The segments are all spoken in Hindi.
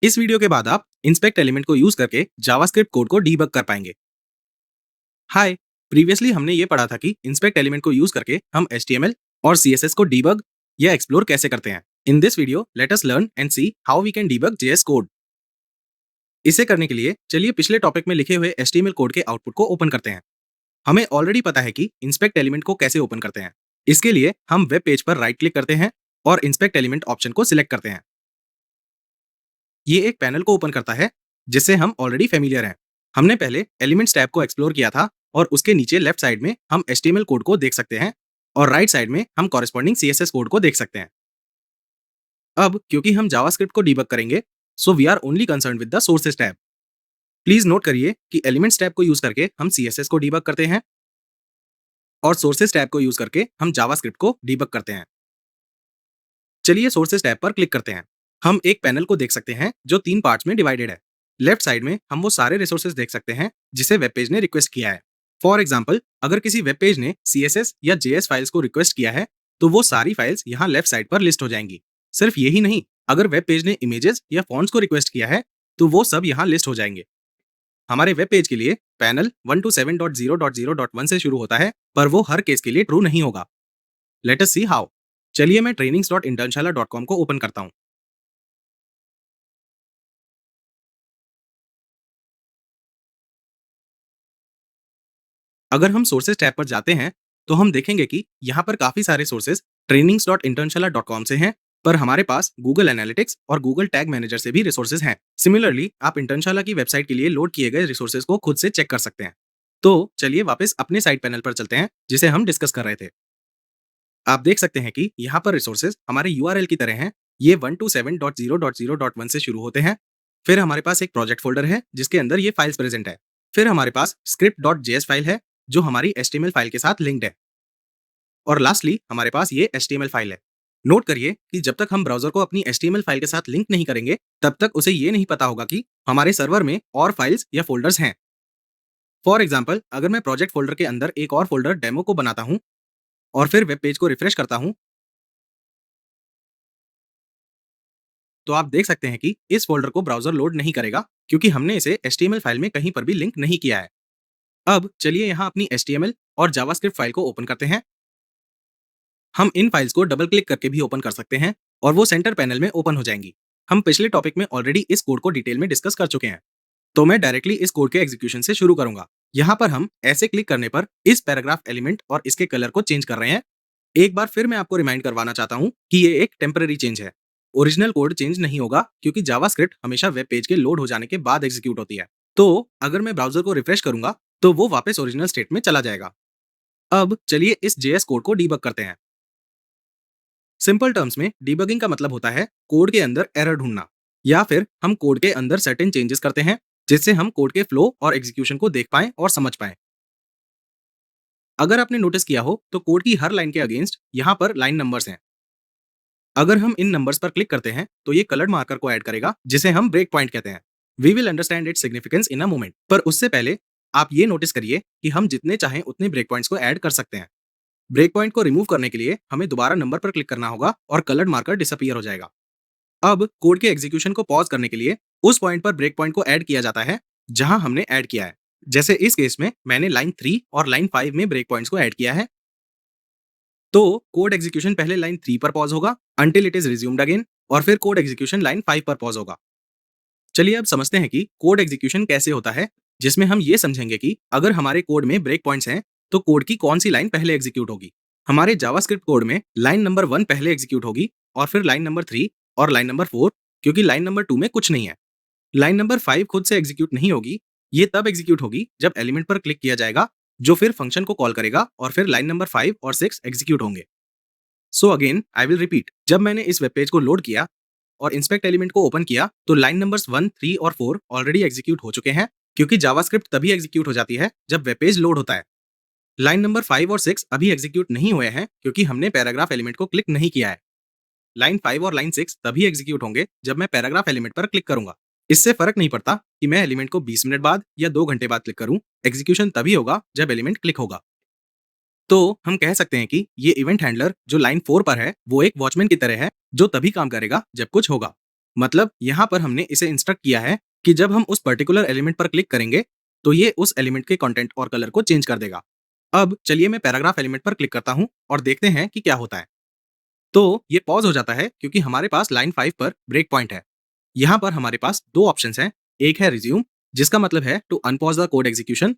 इस वीडियो के बाद आप इंस्पेक्ट एलिमेंट को यूज करके जावास्क्रिप्ट कोड को डीबग कर पाएंगे। हाय, प्रीवियसली हमने ये पढ़ा था कि इंस्पेक्ट एलिमेंट को यूज करके हम HTML और CSS को डीबग या एक्सप्लोर कैसे करते हैं। In this video let us learn and see how we can debug JS code. इसे करने के लिए चलिए पिछले टॉपिक में लिखे हुए HTML कोड के आउटपुट को ओपन करते हैं। हमें ऑलरेडी पता है कि इंस्पेक्ट एलिमेंट को कैसे ओपन करते हैं। इसके लिए हम वेब पेज पर राइट क्लिक करते हैं और इंस्पेक्ट एलिमेंट ऑप्शन को सिलेक्ट करते हैं। ये एक पैनल को ओपन करता है जिससे हम ऑलरेडी फेमिलियर हैं। हमने पहले एलिमेंट्स टैब को एक्सप्लोर किया था और उसके नीचे लेफ्ट साइड में हम HTML कोड को देख सकते हैं और राइट साइड में हम कॉरेस्पॉन्डिंग CSS कोड को देख सकते हैं। अब क्योंकि हम जावास्क्रिप्ट को डीबग करेंगे, so we are only concern with the sources tab. Please note करिए कि एलिमेंट्स टैब को यूज करके हम CSS को डीबग करते हैं और सोर्सेज टैब को यूज करके हम जावास्क्रिप्ट को डीबग करते हैं। चलिए सोर्सेज टैब पर क्लिक करते हैं। हम एक पैनल को देख सकते हैं जो 3 पार्ट्स में डिवाइडेड है। लेफ्ट साइड में हम वो सारे रिसोर्सेज देख सकते हैं जिसे वेब पेज ने रिक्वेस्ट किया है। फॉर एग्जाम्पल, अगर किसी वेब पेज ने CSS या JS फाइल्स को रिक्वेस्ट किया है तो वो सारी फाइल्स यहाँ लेफ्ट साइड पर लिस्ट हो जाएंगी। सिर्फ यही नहीं, अगर वेब पेज ने इमेजेस या फॉन्ट्स को रिक्वेस्ट किया है तो वो सब यहाँ लिस्ट हो जाएंगे। हमारे वेब पेज के लिए पैनल 127.0.0.1 से शुरू होता है, पर वो हर केस के लिए ट्रू नहीं होगा। Let us see how. चलिए मैं trainings.internshala.com को ओपन करता हूँ। अगर हम सोर्सेज टैब पर जाते हैं तो हम देखेंगे कि यहाँ पर काफी सारे सोर्सेज trainings.internshala.com से हैं, पर हमारे पास गूगल एनालिटिक्स और गूगल टैग मैनेजर से भी रिसोर्सेज हैं। सिमिलरली आप इंटर्नशाला की वेबसाइट के लिए लोड किए गए रिसोर्सेज को खुद से चेक कर सकते हैं। तो चलिए वापस अपने साइड पैनल पर चलते हैं जिसे हम डिस्कस कर रहे थे। आप देख सकते हैं कि यहाँ पर रिसोर्सेज हमारे URL की तरह हैं। ये 127.0.0.1 से शुरू होते हैं। फिर हमारे पास एक प्रोजेक्ट फोल्डर है जिसके अंदर ये फाइल्स प्रेजेंट है। फिर हमारे पास script.js फाइल है जो हमारी HTML फाइल के साथ लिंक्ड है। और लास्टली हमारे पास ये HTML फाइल है। नोट करिए कि जब तक हम ब्राउजर को अपनी HTML फाइल के साथ लिंक नहीं करेंगे तब तक उसे ये नहीं पता होगा कि हमारे सर्वर में और फाइल्स या फोल्डर्स हैं। फॉर एग्जाम्पल, अगर मैं प्रोजेक्ट फोल्डर के अंदर एक और फोल्डर डेमो को बनाता हूँ और फिर वेब पेज को रिफ्रेश करता हूँ तो आप देख सकते हैं कि इस फोल्डर को ब्राउजर लोड नहीं करेगा क्योंकि हमने इसे HTML फाइल में कहीं पर भी लिंक नहीं किया है। अब चलिए यहाँ अपनी HTML और जावास्क्रिप्ट फाइल को ओपन करते हैं। हम इन फाइल्स को डबल क्लिक करके भी ओपन कर सकते हैं और वो सेंटर पैनल में ओपन हो जाएंगी। हम पिछले टॉपिक में ऑलरेडी इस कोड को डिटेल में डिस्कस कर चुके हैं, तो मैं डायरेक्टली इस कोड के एग्जीक्यूशन से शुरू करूंगा। यहाँ पर हम ऐसे क्लिक करने पर इस पैराग्राफ एलिमेंट और इसके कलर को चेंज कर रहे हैं। एक बार फिर मैं आपको रिमाइंड करवाना चाहता हूँ कि ये एक टेम्पररी चेंज है। ओरिजिनल कोड चेंज नहीं होगा क्योंकि जावास्क्रिप्ट हमेशा वेब पेज के लोड हो जाने के बाद एग्जीक्यूट होती है। तो अगर मैं ब्राउजर को रिफ्रेश करूंगा तो वो वापस ओरिजिनल स्टेट में चला जाएगा। अब चलिए इस JS कोड को डीबग करते हैं। सिंपल टर्म्स में डीबगिंग का मतलब होता है कोड के अंदर एरर ढूंढना, या फिर हम कोड के अंदर सर्टेन चेंजेस करते हैं जिससे हम कोड के फ्लो और एग्जीक्यूशन को देख पाएं और समझ पाएं। अगर आपने नोटिस किया हो तो कोड की हर लाइन के अगेंस्ट यहाँ पर लाइन नंबर्स हैं। अगर हम इन नंबर्स पर क्लिक करते हैं तो ये कलर्ड मार्कर को ऐड करेगा जिसे हम ब्रेक पॉइंट कहते हैं। We will understand its significance in a moment, पर उससे पहले आप ये नोटिस करिए कि हम जितने चाहें उतने ब्रेक पॉइंट्स को ऐड कर सकते हैं। ब्रेक पॉइंट को रिमूव करने के लिए हमें दोबारा नंबर पर क्लिक करना होगा और कलर्ड मार्कर डिसअपीयर हो जाएगा। अब कोड के एग्जीक्यूशन को पॉज करने के लिए उस पॉइंट पर ब्रेक पॉइंट को ऐड किया जाता है जहां हमने ऐड किया है। जैसे इस केस में मैंने लाइन 3 और लाइन 5 में ब्रेक पॉइंट्स को ऐड किया है। तो कोड एग्जीक्यूशन पहले लाइन 3 पर पॉज होगा until it is resumed again, और फिर कोड एग्जीक्यूशन लाइन 5 पर पॉज होगा। चलिए अब समझते हैं कि कोड एग्जीक्यूशन कैसे होता है, जिसमें हम ये समझेंगे कि अगर हमारे कोड में ब्रेक पॉइंट्स हैं तो कोड की कौन सी लाइन पहले एग्जीक्यूट होगी। हमारे जावास्क्रिप्ट कोड में लाइन नंबर 1 पहले एग्जीक्यूट होगी और फिर लाइन नंबर 3 और लाइन नंबर 4, क्योंकि लाइन नंबर 2 में कुछ नहीं है। लाइन नंबर 5 खुद से एग्जीक्यूट नहीं होगी, ये तब एग्जीक्यूट होगी जब एलिमेंट पर क्लिक किया जाएगा जो फिर फंक्शन को कॉल करेगा और फिर लाइन नंबर 5 और 6 एग्जीक्यूट होंगे। So again I will repeat, जब मैंने इस वेब पेज को लोड किया और इंस्पेक्ट एलिमेंट को ओपन किया तो लाइन नंबर्स 1, 3 और 4 ऑलरेडी एग्जीक्यूट हो चुके हैं, क्योंकि जावास्क्रिप्ट तभी एग्जीक्यूट हो जाती है जब वेब पेज लोड होता है। लाइन नंबर 5 और 6 अभी एग्जीक्यूट नहीं हुए हैं क्योंकि हमने पैराग्राफ एलिमेंट को क्लिक नहीं किया है। लाइन 5 और लाइन 6 तभी एग्जीक्यूट होंगे जब मैं पैराग्राफ एलिमेंट पर क्लिक करूंगा। इससे फर्क नहीं पड़ता कि मैं एलिमेंट को 20 मिनट बाद या 2 घंटे बाद क्लिक करूं, एग्जीक्यूशन तभी होगा जब एलिमेंट क्लिक होगा। तो हम कह सकते हैं कि ये इवेंट हैंडलर जो लाइन 4 पर है वो एक वॉचमैन की तरह है जो तभी काम करेगा जब कुछ होगा। मतलब यहाँ पर हमने इसे इंस्ट्रक्ट किया है कि जब हम उस पर्टिकुलर एलिमेंट पर क्लिक करेंगे तो ये उस एलिमेंट के कंटेंट और कलर को चेंज कर देगा। अब चलिए मैं पैराग्राफ एलिमेंट पर क्लिक करता हूँ और देखते हैं कि क्या होता है। तो ये पॉज हो जाता है क्योंकि हमारे पास लाइन 5 पर ब्रेक पॉइंट है। यहाँ पर हमारे पास दो ऑप्शंस हैं, एक है रिज्यूम जिसका मतलब है to unpause the code execution,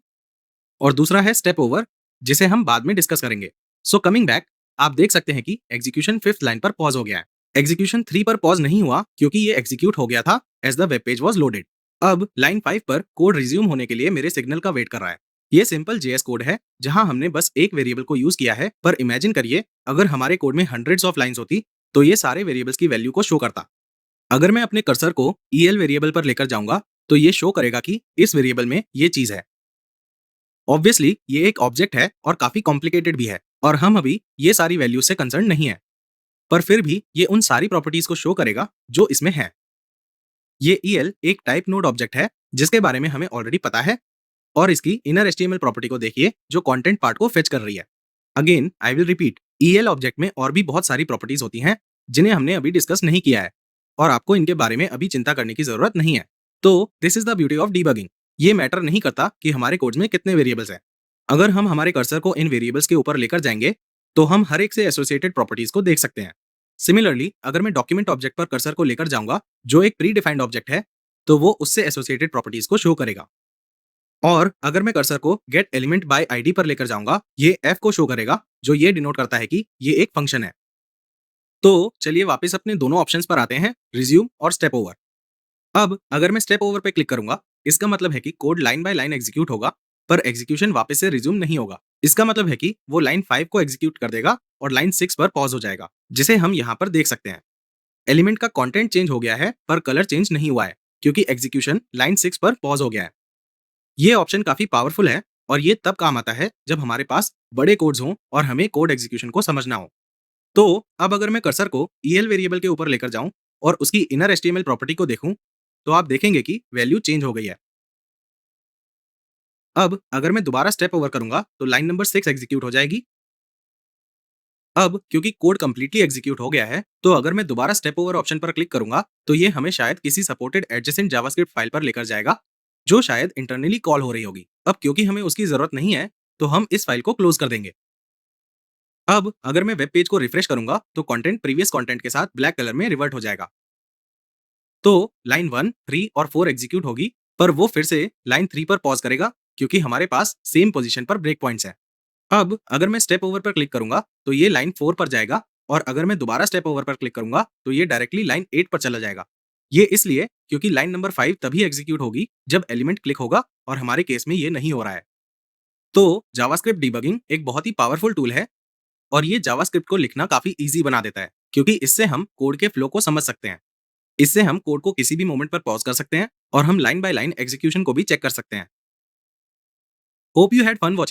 और दूसरा है स्टेप ओवर जिसे हम बाद में डिस्कस करेंगे। सो कमिंग बैक, आप देख सकते हैं कि एग्जीक्यूशन 5th लाइन पर पॉज हो गया है। एग्जीक्यूशन 3 पर पॉज नहीं हुआ क्योंकि ये एग्जीक्यूट हो गया था as the web page was loaded. अब लाइन 5 पर कोड रिज्यूम होने के लिए मेरे सिग्नल का वेट कर रहा है। ये सिंपल जेएस कोड है जहां हमने बस एक वेरिएबल को यूज किया है, पर इमेजिन करिए अगर हमारे कोड में हंड्रेड्स ऑफ लाइंस होती तो ये सारे वेरिएबल्स की वैल्यू को शो करता। अगर मैं अपने कर्सर को ईएल वेरिएबल पर लेकर जाऊंगा तो ये शो करेगा कि इस वेरिएबल में ये चीज है। ऑब्वियसली ये एक ऑब्जेक्ट है और काफी कॉम्प्लिकेटेड भी है और हम अभी ये सारी वैल्यूज से कंसर्न नहीं है, पर फिर भी ये उन सारी प्रॉपर्टीज को शो करेगा जो इसमें है। ये EL एक टाइप नोड ऑब्जेक्ट है जिसके बारे में हमें ऑलरेडी पता है, और इसकी इनर HTML प्रॉपर्टी को देखिए जो कंटेंट पार्ट को फेच कर रही है। Again I will repeat, EL object में और भी बहुत सारी प्रॉपर्टीज होती हैं जिन्हें हमने अभी डिस्कस नहीं किया है और आपको इनके बारे में अभी चिंता करने की जरूरत नहीं है। तो this is the beauty of debugging. ये मैटर नहीं करता कि हमारे कोड्स में कितने वेरिएबल्स हैं। अगर हम हमारे कर्सर को इन वेरिएबल्स के ऊपर लेकर जाएंगे तो हम हर एक से एसोसिएटेड प्रॉपर्टीज को देख सकते हैं। सिमिलरली अगर मैं डॉक्यूमेंट ऑब्जेक्ट पर कर्सर को लेकर जाऊंगा जो एक प्री डिफाइंड ऑब्जेक्ट है, तो वो उससे एसोसिएटेड प्रॉपर्टीज को शो करेगा। और अगर मैं कर्सर को गेट एलिमेंट बाय आईडी पर लेकर जाऊंगा, ये एफ को शो करेगा जो ये डिनोट करता है कि ये एक फंक्शन है। तो चलिए वापस अपने दोनों ऑप्शंस पर आते हैं, रिज्यूम और स्टेप ओवर। अब अगर मैं स्टेप ओवर पे क्लिक करूंगा, इसका मतलब है कि code line by line execute होगा, पर एग्जीक्यूशन वापस से रिज्यूम नहीं होगा। इसका मतलब है कि वो लाइन 5 को एग्जीक्यूट कर देगा और लाइन 6 पर पॉज हो जाएगा, जिसे हम यहाँ पर देख सकते हैं। एलिमेंट का कंटेंट चेंज हो गया है पर कलर चेंज नहीं हुआ है क्योंकि एग्जीक्यूशन लाइन 6 पर पॉज हो गया है। ये ऑप्शन काफी पावरफुल है और ये तब काम आता है जब हमारे पास बड़े कोड्स हों और हमें कोड एग्जीक्यूशन को समझना हो। तो अब अगर मैं कर्सर को EL वेरिएबल के ऊपर लेकर जाऊं और उसकी इनर HTML प्रॉपर्टी को देखूं, तो आप देखेंगे कि वैल्यू चेंज हो गई है। अब अगर मैं दोबारा स्टेप ओवर करूंगा तो लाइन नंबर 6 एग्जीक्यूट हो जाएगी। अब क्योंकि कोड कंप्लीटली एग्जीक्यूट हो गया है, तो अगर मैं दोबारा स्टेप ओवर ऑप्शन पर क्लिक करूंगा तो ये हमें शायद किसी सपोर्टेड एडजेसेंट जावास्क्रिप्ट फाइल पर लेकर जाएगा जो शायद इंटरनली कॉल हो रही होगी। अब क्योंकि हमें उसकी जरूरत नहीं है तो हम इस फाइल को क्लोज कर देंगे। अब अगर मैं वेब पेज को रिफ्रेश करूंगा तो कंटेंट प्रीवियस कंटेंट के साथ ब्लैक कलर में रिवर्ट हो जाएगा। तो लाइन 1, 3 और 4 एग्जीक्यूट होगी, पर वो फिर से लाइन 3 पर पॉज करेगा क्योंकि हमारे पास सेम पोजीशन पर ब्रेक पॉइंट्स हैं। अब अगर मैं स्टेप ओवर पर क्लिक करूंगा तो ये लाइन 4 पर जाएगा, और अगर मैं दोबारा स्टेप ओवर पर क्लिक करूंगा तो ये डायरेक्टली लाइन 8 पर चला जाएगा। ये इसलिए क्योंकि लाइन नंबर 5 तभी एग्जीक्यूट होगी जब एलिमेंट क्लिक होगा, और हमारे केस में ये नहीं हो रहा है। तो जावास्क्रिप्ट डिबगिंग एक बहुत ही पावरफुल टूल है और ये जावास्क्रिप्ट को लिखना काफी इजी बना देता है क्योंकि इससे हम कोड के फ्लो को समझ सकते हैं। इससे हम कोड को किसी भी मोमेंट पर पॉज कर सकते हैं और हम लाइन बाय लाइन एग्जीक्यूशन को भी चेक कर सकते हैं। Hope you had fun watching.